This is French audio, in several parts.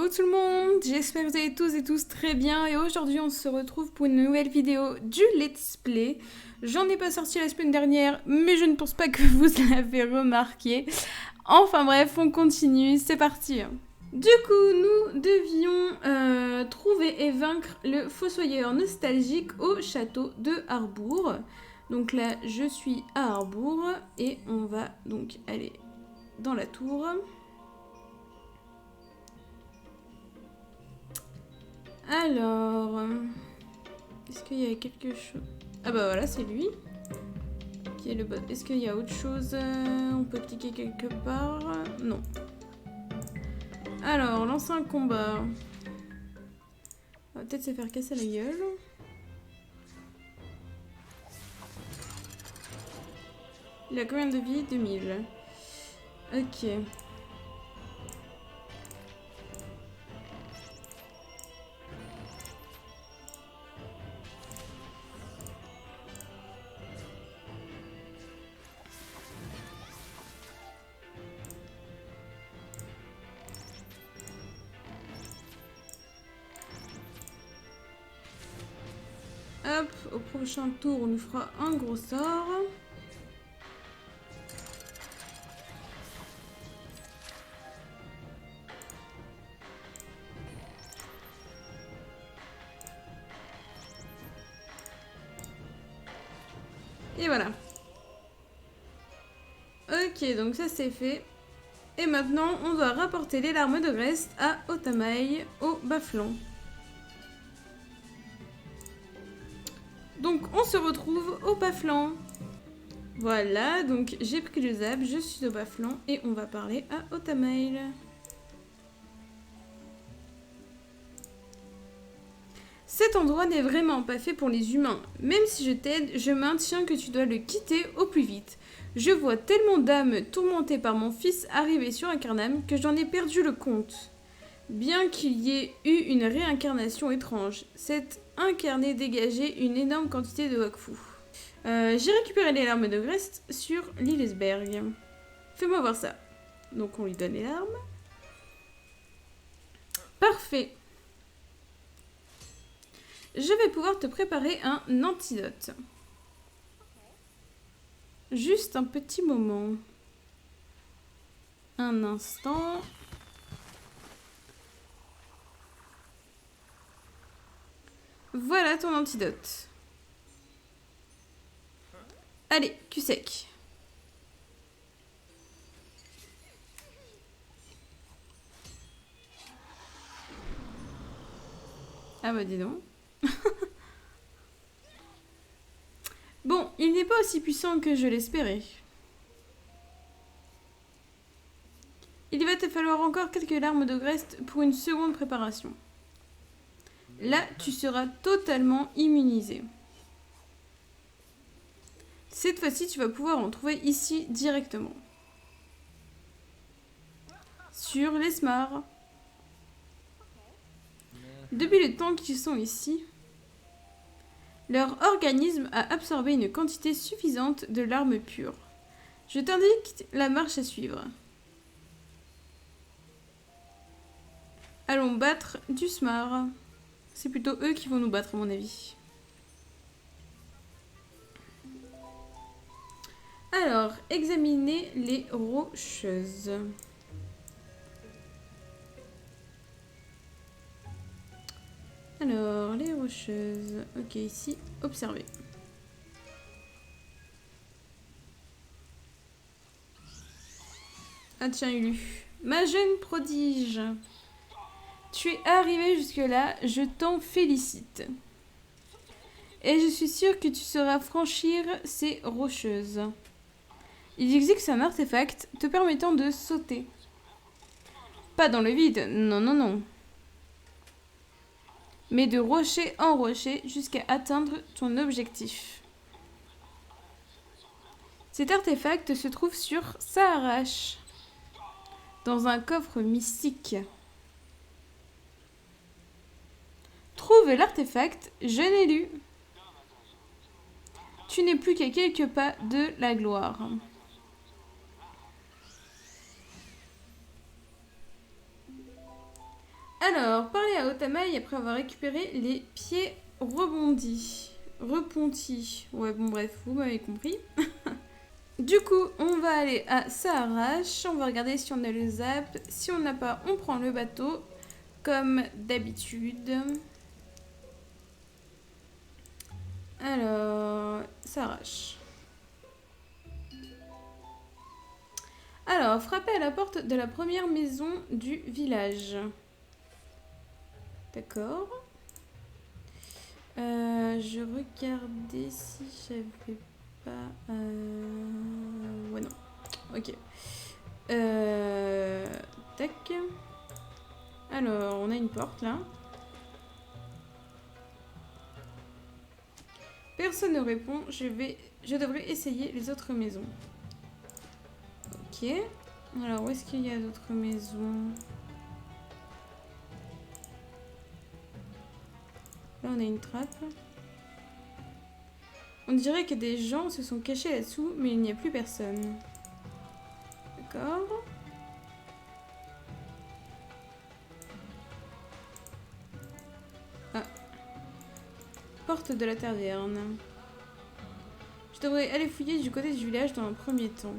Hello tout le monde, j'espère que vous allez tous et tous très bien et aujourd'hui on se retrouve pour une nouvelle vidéo du Let's Play. J'en ai pas sorti la semaine dernière mais je ne pense pas que vous l'avez remarqué. Enfin bref, on continue, c'est parti. Du coup, nous devions trouver et vaincre le fossoyeur nostalgique au château de Harbour. Donc là, je suis à Harbour et on va donc aller dans la tour. Alors, est-ce qu'il y a quelque chose? Ah bah voilà, c'est lui qui est le boss. Est-ce qu'il y a autre chose? On peut cliquer quelque part? Non. Alors, lancer un combat. On va peut-être se faire casser la gueule. Il a combien de vie? 2000. Ok. Hop, au prochain tour, on nous fera un gros sort. Et voilà. Ok, donc ça c'est fait. Et maintenant, on doit rapporter les larmes de Grest à Otamaï, au bas-flanc. Donc, on se retrouve au bas-flanc. Voilà, donc j'ai pris le zap, je suis au bas-flanc et on va parler à Otamaï. Cet endroit n'est vraiment pas fait pour les humains. Même si je t'aide, je maintiens que tu dois le quitter au plus vite. Je vois tellement d'âmes tourmentées par mon fils arriver sur Incarnam que j'en ai perdu le compte. Bien qu'il y ait eu une réincarnation étrange, cet incarné dégageait une énorme quantité de Wakfu. J'ai récupéré les larmes de Grest sur Lillesberg. Fais-moi voir ça. Donc on lui donne les larmes. Parfait. Je vais pouvoir te préparer un antidote. Juste un petit moment. Un instant. Voilà ton antidote. Allez, cul sec. Ah bah dis donc. Bon, il n'est pas aussi puissant que je l'espérais. Il va te falloir encore quelques larmes de Grest pour une seconde préparation. Là, tu seras totalement immunisé. Cette fois-ci, tu vas pouvoir en trouver ici directement. Sur les Smars. Depuis le temps qu'ils sont ici, leur organisme a absorbé une quantité suffisante de larmes pures. Je t'indique la marche à suivre. Allons battre du Smar. C'est plutôt eux qui vont nous battre à mon avis. Alors, examiner les rocheuses. Alors, les rocheuses. Ok, ici, observer. Ah tiens, Ulu. Ma jeune prodige. Tu es arrivé jusque-là, je t'en félicite. Et je suis sûre que tu sauras franchir ces rocheuses. Il existe un artefact te permettant de sauter. Pas dans le vide, non, non, non. Mais de rocher en rocher jusqu'à atteindre ton objectif. Cet artefact se trouve sur Saharash, dans un coffre mystique. Trouve l'artefact, jeune élu. Tu n'es plus qu'à quelques pas de la gloire. Alors, parler à Otamaï après avoir récupéré les pieds rebondis. Repontis. Ouais, bon, bref, vous m'avez compris. Du coup, on va aller à Saharash. On va regarder si on a le zap. Si on n'a pas, on prend le bateau. Comme d'habitude. Alors, Saharash. Alors, frapper à la porte de la première maison du village. D'accord. Je regardais si j'avais pas... Ouais, non. Ok. Tac. Alors, on a une porte, là. Personne ne répond. Je devrais essayer les autres maisons. Ok. Alors, où est-ce qu'il y a d'autres maisons? Là, on a une trappe. On dirait que des gens se sont cachés là-dessous, mais il n'y a plus personne. D'accord. Ah. Porte de la taverne. Je devrais aller fouiller du côté du village dans un premier temps.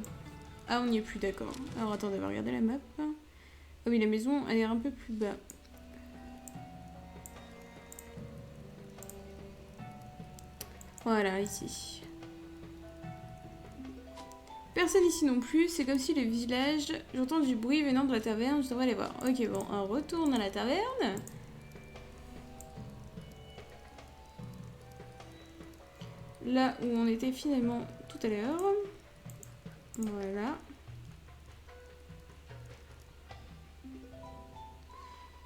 Ah, on n'y est plus, d'accord. Alors, attendez, on va regarder la map. Ah oui, la maison a l'air un peu plus bas. Voilà, ici. Personne ici non plus, c'est comme si le village... J'entends du bruit venant de la taverne, je devrais aller voir. Ok, bon, on retourne à la taverne. Là où on était finalement tout à l'heure. Voilà.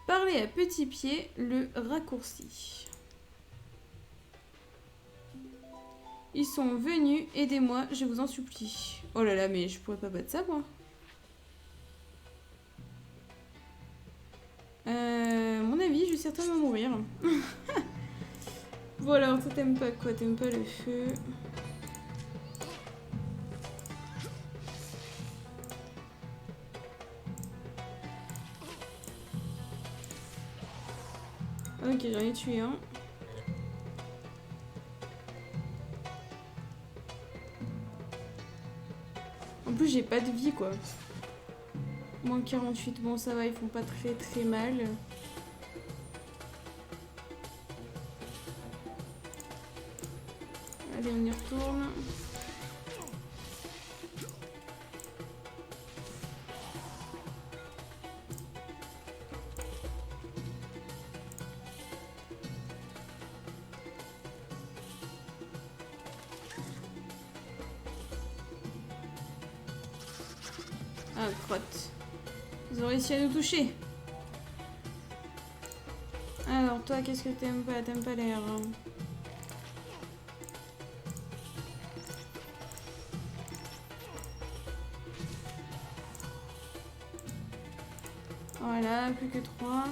Parler à petit pied, le raccourci. Ils sont venus, aidez-moi, je vous en supplie. Oh là là, mais je pourrais pas battre ça, moi. Mon avis, je vais certainement mourir. Bon alors, toi t'aimes pas quoi? T'aimes pas le feu? Ok, j'en ai tué un. En plus, j'ai pas de vie, quoi. Moins 48, bon ça va, ils font pas très très mal. Allez, on y retourne. Ah, crotte. Ils ont réussi à nous toucher. Alors, toi, qu'est-ce que t'aimes pas? T'aimes pas l'air. Voilà, plus que 3.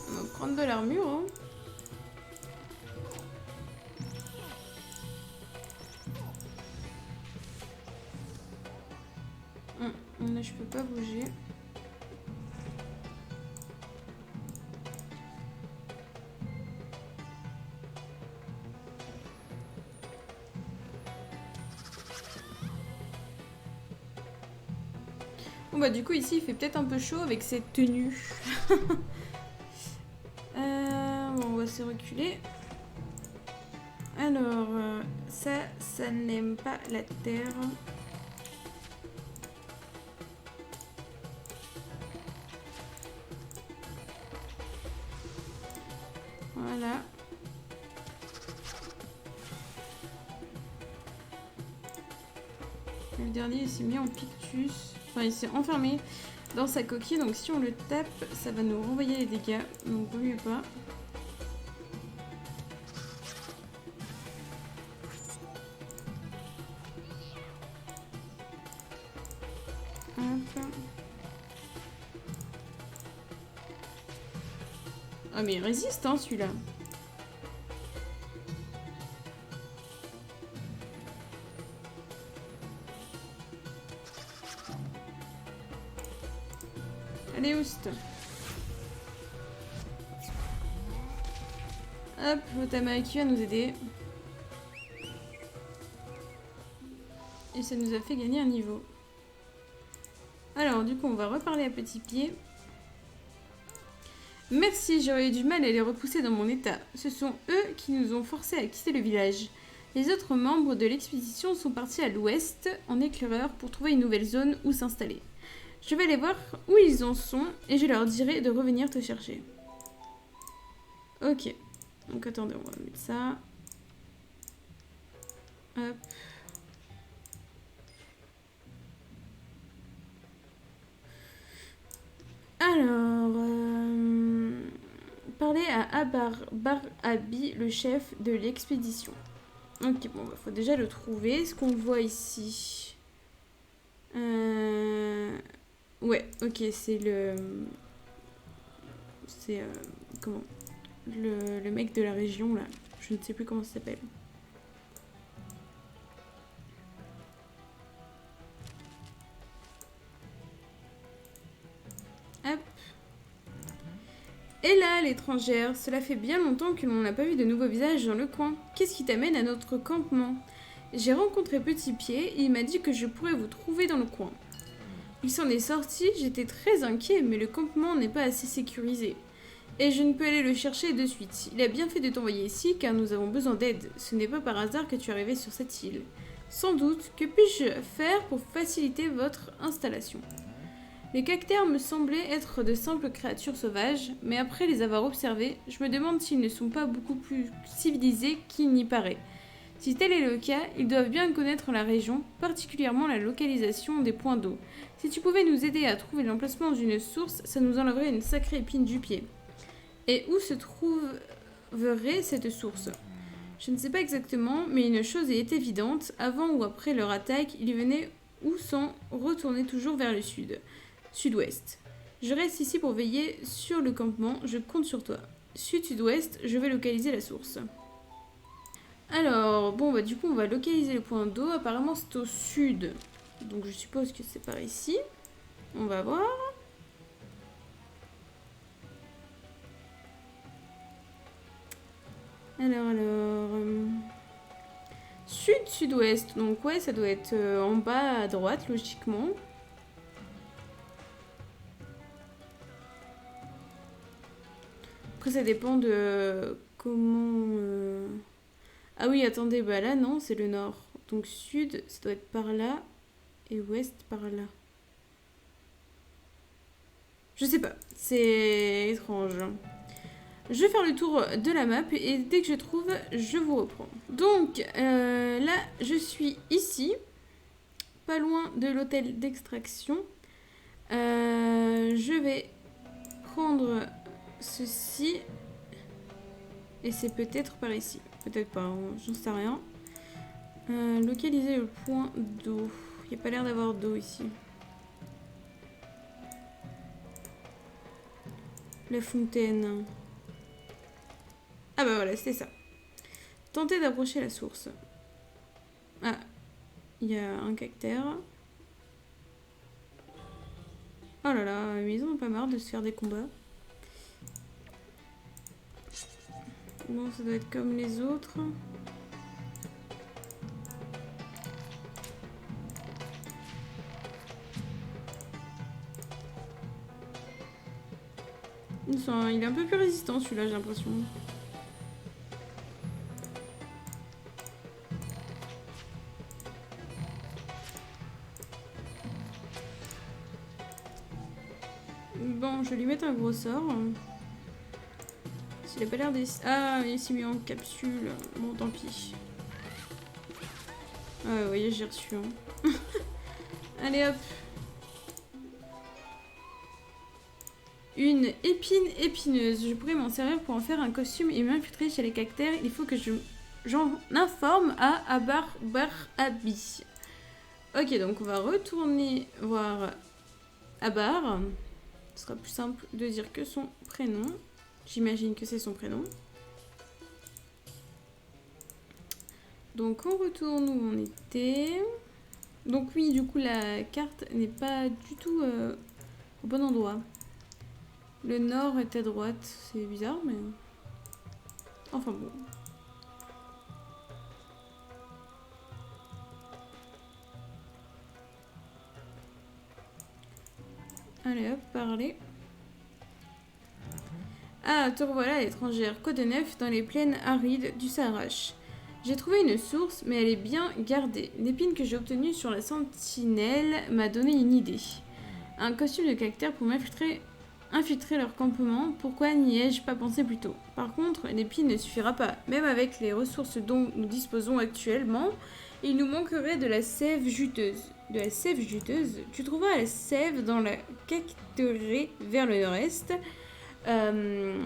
On va prendre de l'armure, hein. Là, je peux pas bouger. Bon bah du coup ici il fait peut-être un peu chaud avec cette tenue. Bon, on va se reculer. Alors ça n'aime pas la terre. Voilà. Le dernier il s'est mis en pictus. Enfin il s'est enfermé dans sa coquille. Donc si on le tape, ça va nous renvoyer les dégâts. Donc vaut mieux pas. Hop. Ah mais il résiste hein celui-là. Allez Oust. Hop, Otamaki va nous aider. Et ça nous a fait gagner un niveau. Alors du coup on va reparler à Petit Pied. Merci, j'aurais eu du mal à les repousser dans mon état. Ce sont eux qui nous ont forcés à quitter le village. Les autres membres de l'expédition sont partis à l'ouest, en éclaireur, pour trouver une nouvelle zone où s'installer. Je vais aller voir où ils en sont et je leur dirai de revenir te chercher. Ok. Donc attendez, on va mettre ça. Hop. Alors, parler à Abar Abi, le chef de l'expédition. Ok, bon, bah, faut déjà le trouver. Ce qu'on voit ici. Ouais, ok, c'est le. C'est. Comment le mec de la région, là. Je ne sais plus comment ça s'appelle. Hop. Et là, l'étrangère, cela fait bien longtemps que l'on n'a pas vu de nouveaux visages dans le coin. Qu'est-ce qui t'amène à notre campement? J'ai rencontré Petit Pied et il m'a dit que je pourrais vous trouver dans le coin. Il s'en est sorti, j'étais très inquiet, mais le campement n'est pas assez sécurisé. Et je ne peux aller le chercher de suite. Il a bien fait de t'envoyer ici car nous avons besoin d'aide. Ce n'est pas par hasard que tu es arrivé sur cette île. Sans doute, que puis-je faire pour faciliter votre installation? Les cactères me semblaient être de simples créatures sauvages, mais après les avoir observés, je me demande s'ils ne sont pas beaucoup plus civilisés qu'il n'y paraît. Si tel est le cas, ils doivent bien connaître la région, particulièrement la localisation des points d'eau. Si tu pouvais nous aider à trouver l'emplacement d'une source, ça nous enlèverait une sacrée épine du pied. Et où se trouverait cette source? Je ne sais pas exactement, mais une chose est évidente, avant ou après leur attaque, ils venaient ou s'en retournaient toujours vers le sud-ouest. Je reste ici pour veiller sur le campement, je compte sur toi. Sud-sud-ouest, je vais localiser la source. Alors, bon, bah du coup, on va localiser le point d'eau. Apparemment, c'est au sud. Donc, je suppose que c'est par ici. On va voir. Alors... Sud-sud-ouest. Donc, ouais, ça doit être en bas à droite, logiquement. Après, ça dépend de comment... Ah oui, attendez, bah là, non, c'est le nord. Donc, sud, ça doit être par là. Et ouest, par là. Je sais pas, c'est étrange. Je vais faire le tour de la map et dès que je trouve, je vous reprends. Donc, là, je suis ici, pas loin de l'hôtel d'extraction. Je vais prendre ceci. Et c'est peut-être par ici. Peut-être pas, j'en sais rien. Localiser le point d'eau. Il n'y a pas l'air d'avoir d'eau ici. La fontaine. Ah bah voilà, c'était ça. Tenter d'approcher la source. Ah, il y a un cactère. Oh là là, mais ils en ont pas marre de se faire des combats. Bon, ça doit être comme les autres. Il est un peu plus résistant celui-là, j'ai l'impression. Bon, je vais lui mettre un gros sort. S'il a pas l'air des... Ah, il s'est mis en capsule. Bon, tant pis. Ah, vous voyez, j'ai reçu. Hein. Allez, hop. Une épine épineuse. Je pourrais m'en servir pour en faire un costume et m'infiltrer chez les cactères. Il faut que j'en informe à Abar Abi. Ok, donc on va retourner voir Abar. Ce sera plus simple de dire que son prénom. J'imagine que c'est son prénom. Donc on retourne où on était. Donc oui, du coup la carte n'est pas du tout au bon endroit. Le nord est à droite, c'est bizarre mais... Enfin bon. Allez hop, parler. Ah, te revoilà l'étrangère, Code 9 dans les plaines arides du Sahara. J'ai trouvé une source, mais elle est bien gardée. L'épine que j'ai obtenue sur la sentinelle m'a donné une idée. Un costume de caractère pour infiltrer leur campement. Pourquoi n'y ai-je pas pensé plus tôt? Par contre, l'épine ne suffira pas. Même avec les ressources dont nous disposons actuellement, il nous manquerait de la sève juteuse. De la sève juteuse? Tu trouveras la sève dans la cacterie vers le nord-est.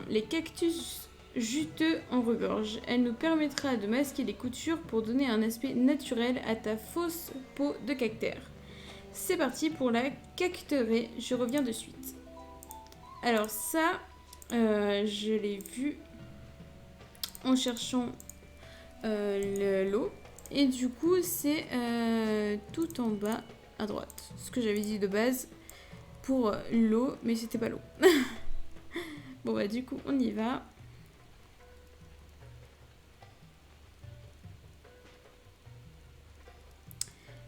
Les cactus juteux en regorge. Elle nous permettra de masquer les coutures pour donner un aspect naturel à ta fausse peau de cactère. C'est parti pour la cacterie, je reviens de suite. Alors ça, je l'ai vu en cherchant l'eau. Et du coup, c'est tout en bas à droite. Ce que j'avais dit de base pour l'eau, mais c'était pas l'eau. Bon bah du coup, on y va.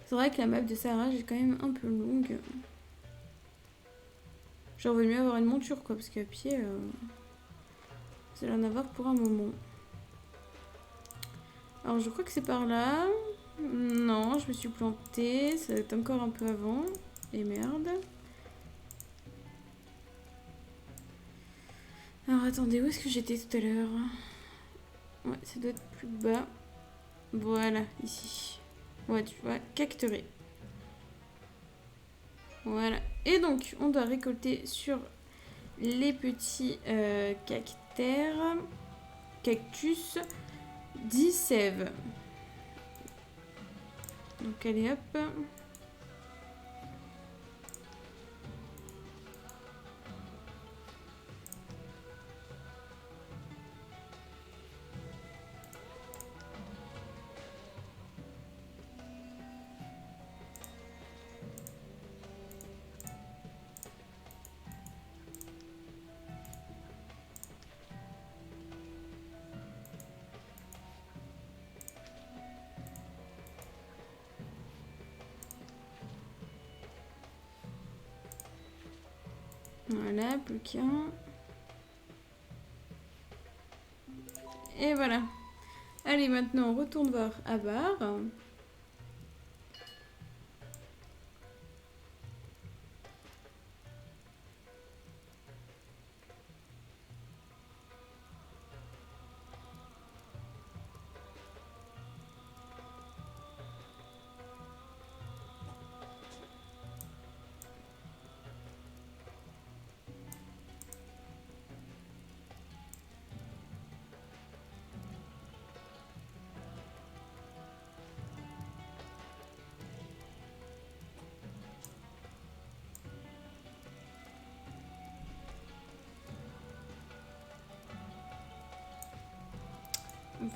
C'est vrai que la map de Sahara est quand même un peu longue. J'aurais mieux avoir une monture quoi, parce qu'à pied, vous allez en avoir pour un moment. Alors je crois que c'est par là. Non, je me suis plantée. Ça va être encore un peu avant. Et merde. Alors attendez, où est-ce que j'étais tout à l'heure? Ouais, ça doit être plus bas. Voilà, ici. Ouais, tu vois, cacterie. Voilà. Et donc, on doit récolter sur les petits cactères, cactus, 10 sèves. Donc, allez hop. Voilà, plus qu'un. Et voilà. Allez, maintenant, on retourne voir Abar.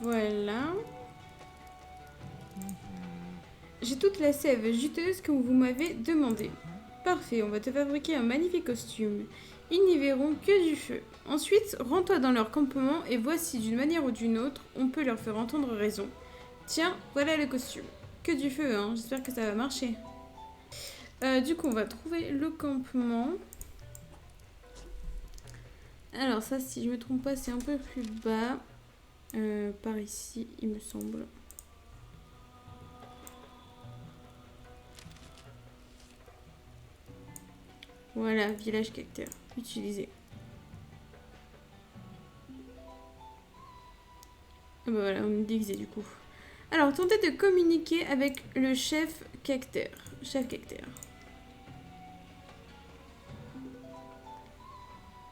Voilà. J'ai toute la sève juteuse que vous m'avez demandé. Parfait, on va te fabriquer un magnifique costume. Ils n'y verront que du feu. Ensuite, rends-toi dans leur campement et vois si d'une manière ou d'une autre, on peut leur faire entendre raison. Tiens, voilà le costume. Que du feu, hein, j'espère que ça va marcher. Du coup, on va trouver le campement. Alors ça, si je me trompe pas, c'est un peu plus bas. Par ici, il me semble. Voilà, village cactère. Utilisé. Ah bah voilà, on me déguisé du coup. Alors, tentez de communiquer avec le chef cactère. Chef cactère.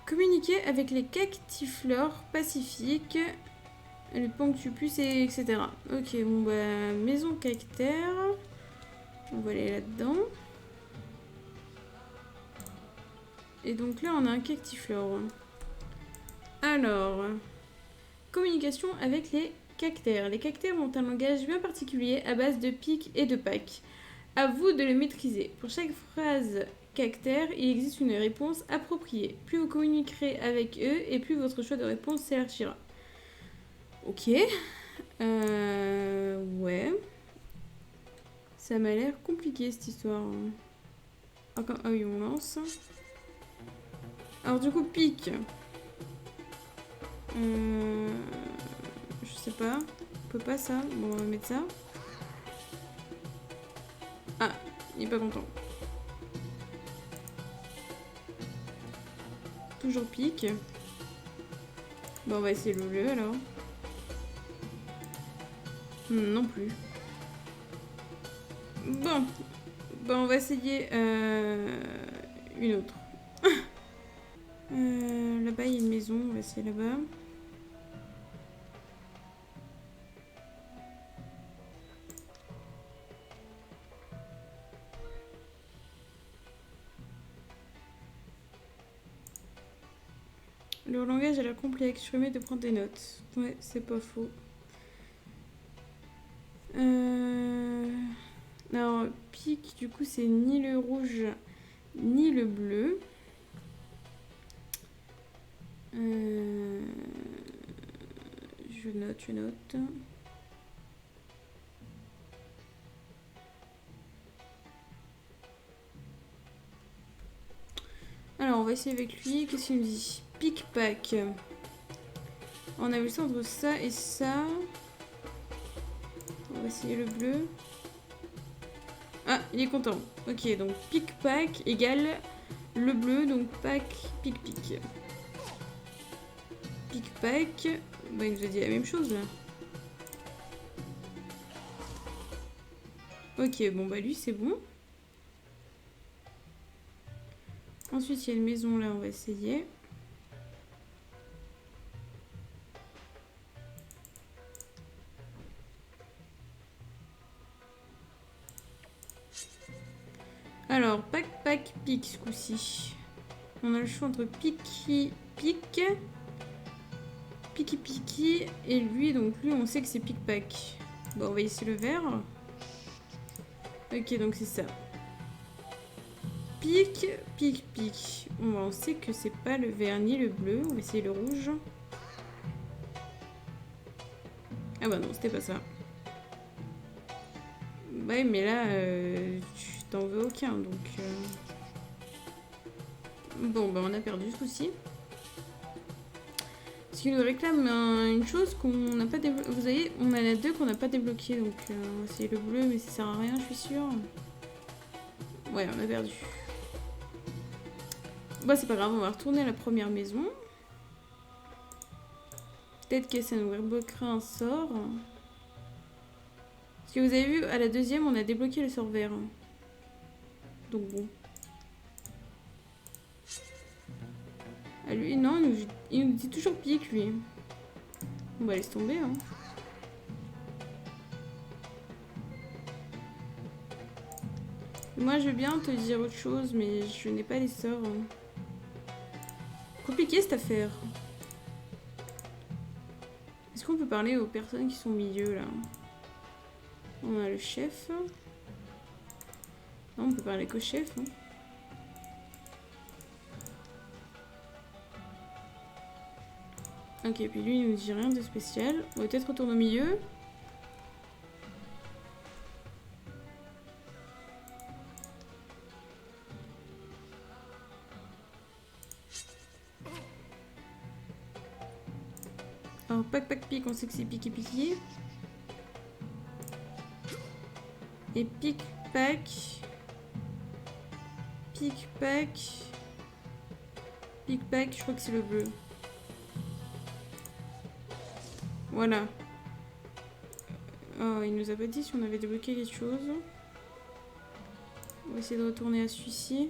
Communiquer avec les cactiflores pacifiques. Le Ponctupus, etc. Ok, bon bah, maison cactère. On va aller là-dedans. Et donc là, on a un cactiflore. Alors, communication avec les cactères. Les cactères ont un langage bien particulier à base de pics et de pacs. À vous de le maîtriser. Pour chaque phrase cactère, il existe une réponse appropriée. Plus vous communiquerez avec eux et plus votre choix de réponse s'élargira. Ok. Ouais. Ça m'a l'air compliqué cette histoire. Ah oui, on lance. Alors du coup, pique. Je sais pas. On peut pas ça. Bon, on va mettre ça. Ah, il est pas content. Toujours pique. Bon, on va essayer le bleu alors. Non plus. Bon. Bon, on va essayer une autre. Là-bas, il y a une maison. On va essayer là-bas. Leur langage a l'air complexe. Je remets de prendre des notes. Ouais, c'est pas faux. Alors, pique, du coup, c'est ni le rouge ni le bleu. Je note. Alors, on va essayer avec lui. Qu'est-ce qu'il nous dit? Pic-pac. On a vu ça entre ça et ça. On va essayer le bleu. Ah, il est content. Ok, donc pic-pac égale le bleu, donc pac, pic-pic. Pic-pac. Bah, il nous a dit la même chose là. Ok, bon, bah lui, c'est bon. Ensuite, il y a une maison là, on va essayer. Alors, pac, pac, pic ce coup-ci. On a le choix entre piqui, pic, piqui, piqui, et lui, donc lui, on sait que c'est pic-pac. Bon, on va essayer le vert. Ok, donc c'est ça. Pic, pic, pic. Bon, on sait que c'est pas le vert ni le bleu. On va essayer le rouge. Ah bah non, c'était pas ça. Ouais, mais là, tu t'en veux aucun, donc... Bon, bah on a perdu ce coup-ci. Parce qu'il nous réclame une chose qu'on n'a pas débloquée. Vous voyez, on en a deux qu'on n'a pas débloqué, donc on va essayer le bleu, mais ça sert à rien, je suis sûre. Ouais, on a perdu. Bah c'est pas grave, on va retourner à la première maison. Peut-être que ça nous débloquera un sort. Parce que vous avez vu, à la deuxième, on a débloqué le sort vert. Donc bon. Ah, lui, non, il nous dit toujours pique, lui. On va laisser tomber, hein. Moi, je veux bien te dire autre chose, mais je n'ai pas les sorts. Compliqué, cette affaire. Est-ce qu'on peut parler aux personnes qui sont au milieu, là? On a le chef. Non, on peut parler qu'au chef, hein. Ok, puis lui, il nous dit rien de spécial. On va peut-être retourner au milieu. Alors, pac, pac, pic, on sait que c'est piqué, piqué. Et pic, pac. Pic, pac. Pic, pac, je crois que c'est le bleu. Voilà. Oh, il nous a pas dit si on avait débloqué les choses. On va essayer de retourner à celui-ci.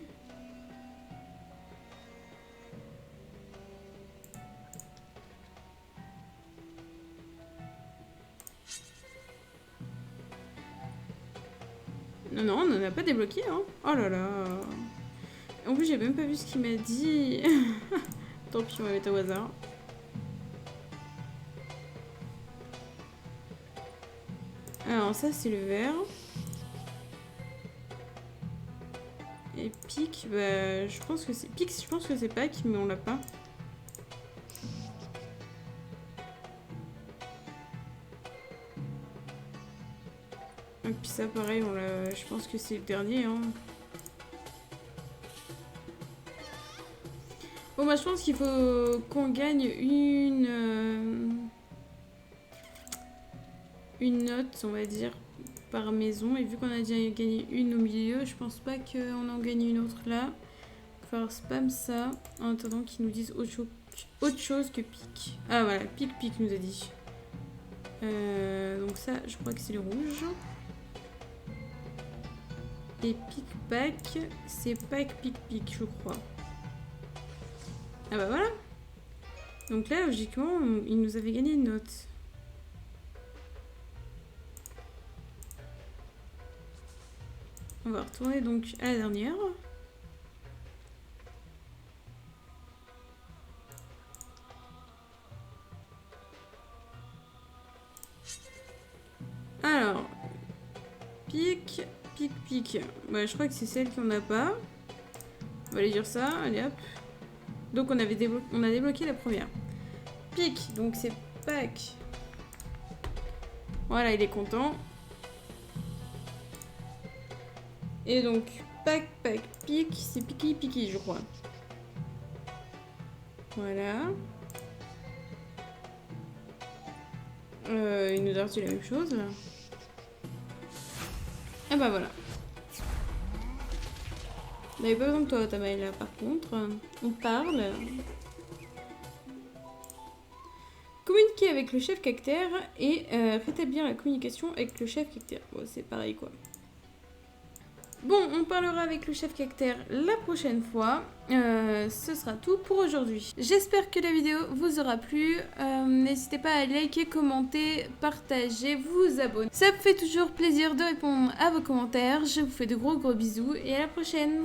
Non, non, on n'en a pas débloqué, hein. Oh là là. En plus, j'ai même pas vu ce qu'il m'a dit. Tant pis, on va mettre au hasard. Alors ça c'est le vert. Et pique, bah je pense que c'est... Pique, je pense que c'est Pâques, mais on l'a pas. Et puis ça pareil, on l'a... Je pense que c'est le dernier, hein. Bon bah je pense qu'il faut qu'on gagne une note, on va dire, par maison. Et vu qu'on a déjà gagné une au milieu, je pense pas qu'on en gagne une autre là. Il va falloir spam ça en attendant qu'ils nous disent autre chose que pique. Ah voilà, pique nous a dit. Donc ça, je crois que c'est le rouge. Et pique-pack, c'est pack pique-pique, je crois. Ah bah voilà. Donc là, logiquement, il nous avait gagné une note. On va retourner donc à la dernière. Alors, pique. Ouais, je crois que c'est celle qu'on n'a pas. On va aller dire ça, allez hop. Donc on a débloqué la première. Pique, donc c'est pack. Voilà, il est content. Et donc, pack, pique, c'est piqui, je crois. Voilà. Il nous a reçu la même chose, là. Ah bah voilà. On n'avait pas besoin de toi, Tamaï, là, par contre. On parle. Communiquer avec le chef cactère et rétablir la communication avec le chef cactère. Bon, c'est pareil, quoi. Bon, on parlera avec le chef cactère la prochaine fois. Ce sera tout pour aujourd'hui. J'espère que la vidéo vous aura plu. N'hésitez pas à liker, commenter, partager, vous abonner. Ça me fait toujours plaisir de répondre à vos commentaires. Je vous fais de gros bisous et à la prochaine.